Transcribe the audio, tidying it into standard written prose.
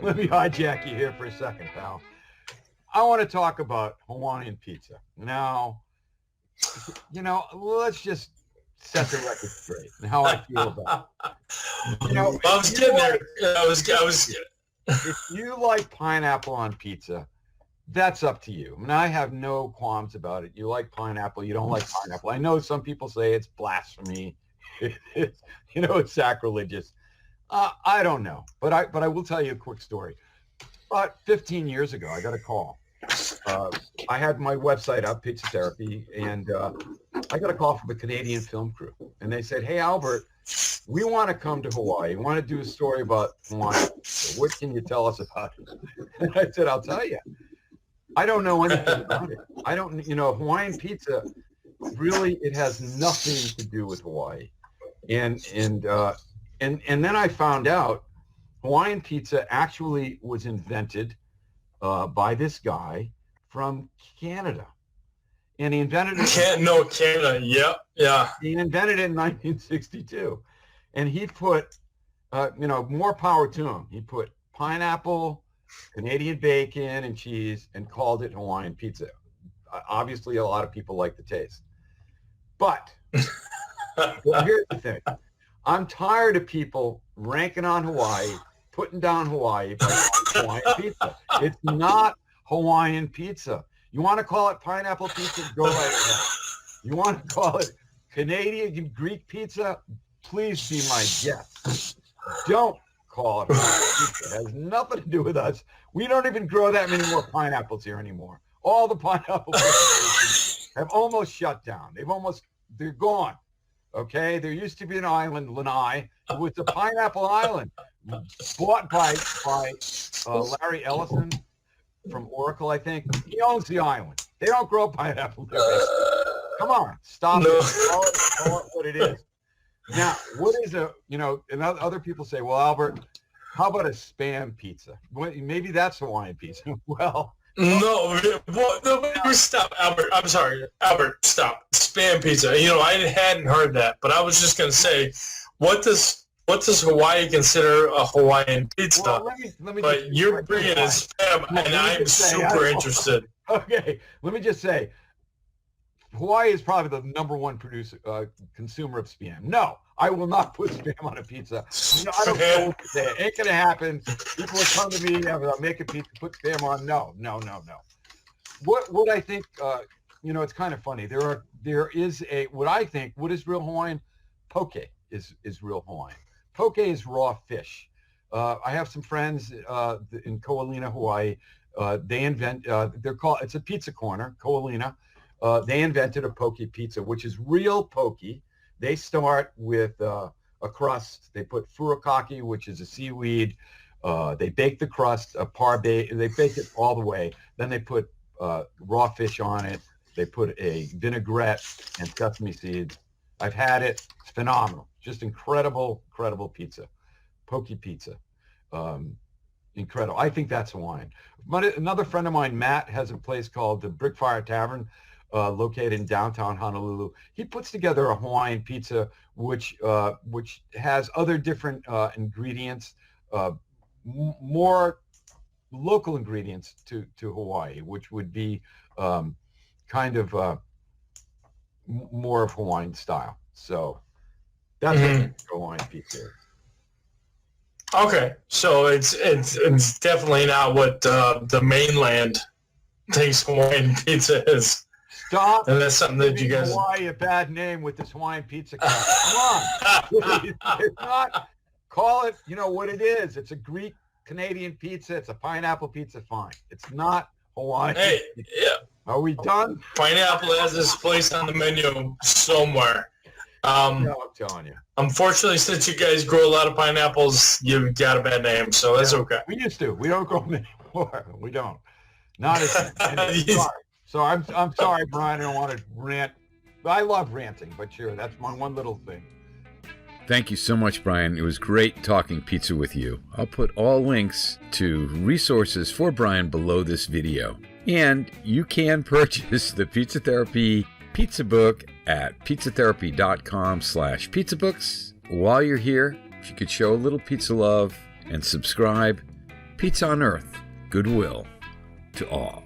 let me hijack you here for a second, pal. I want to talk about Hawaiian pizza. Now, let's just set the record straight and how I feel about it. I was getting there. I was. If you like pineapple on pizza, that's up to you. I mean, I have no qualms about it. You like pineapple, you don't like pineapple. I know some people say it's blasphemy. It's sacrilegious. I don't know, but I will tell you a quick story. About 15 years ago, I got a call. I had my website up, Pizza Therapy, and I got a call from a Canadian film crew, and they said, "Hey, Albert, we want to come to Hawaii. We want to do a story about Hawaii. What can you tell us about it?" And I said, "I'll tell you. I don't know anything about it. I don't, Hawaiian pizza, really, it has nothing to do with Hawaii." And then I found out Hawaiian pizza actually was invented by this guy from Canada. And he invented it. Canada. Yeah. He invented it in 1962. And he put, more power to him. He put pineapple, Canadian bacon, and cheese, and called it Hawaiian pizza. Obviously, a lot of people like the taste. But here's the thing. I'm tired of people ranking on Hawaii, putting down Hawaii by Hawaiian pizza. It's not Hawaiian pizza. You want to call it pineapple pizza? Go right ahead. You want to call it Canadian Greek pizza? Please be my guest. Don't call it Hawaiian pizza. It has nothing to do with us. We don't even grow that many more pineapples here anymore. All the pineapple plantations have almost shut down. They're gone. Okay, there used to be an island, Lanai. It was a pineapple island bought by Larry Ellison from Oracle, I think. He owns the island. They don't grow pineapple there. Come on, stop it. Call it what it is. Now, what is and other people say, well, Albert, how about a Spam pizza? Well, maybe that's Hawaiian pizza. Well, no, stop, Albert. I'm sorry, Albert, stop. Spam pizza. I hadn't heard that, but I was just going to say, what does Hawaii consider a Hawaiian pizza? Well, let me but you're bringing in Spam, and I'm super interested. Okay, let me just say, Hawaii is probably the number one consumer of Spam. No, I will not put Spam on a pizza. I don't know what to say. It ain't going to happen. People will come to me, I'll make a pizza, put Spam on. No. What I think, it's kind of funny. There is what is real Hawaiian? Poke is real Hawaiian. Poke is raw fish. I have some friends in Ko'olina, Hawaii. It's a pizza corner, Ko'olina. They invented a poke pizza, which is real poke. They start with a crust. They put furikake, which is a seaweed. They bake the crust, they bake it all the way. Then they put raw fish on it. They put a vinaigrette and sesame seeds. I've had it. It's phenomenal. Just incredible pizza. Poke pizza. Incredible. I think that's Hawaiian. But another friend of mine, Matt, has a place called the Brickfire Tavern, located in downtown Honolulu. He puts together a Hawaiian pizza, which has other different ingredients, more local ingredients to Hawaii, which would be kind of more of Hawaiian style. So that's what Hawaiian pizza is. Okay, so it's definitely not what the mainland thinks Hawaiian pizza is. Stop. And that's something that you guys. Hawaii a bad name with this Hawaiian pizza. Come on. It's not. Call it, what it is. It's a Greek Canadian pizza. It's a pineapple pizza. Fine. It's not Hawaiian. Hey, yeah. Are we done? Pineapple has this place on the menu somewhere. No, I'm telling you. Unfortunately, since you guys grow a lot of pineapples, you've got a bad name, so that's okay. We used to. We don't grow them anymore. We don't. Not as sorry. So I'm sorry, Brian. I don't want to rant. I love ranting, but sure, that's my one little thing. Thank you so much, Brian. It was great talking pizza with you. I'll put all links to resources for Brian below this video. And you can purchase the Pizza Therapy pizza book at pizzatherapy.com/pizzabooks. While you're here, if you could show a little pizza love and subscribe, Pizza on Earth, goodwill to all.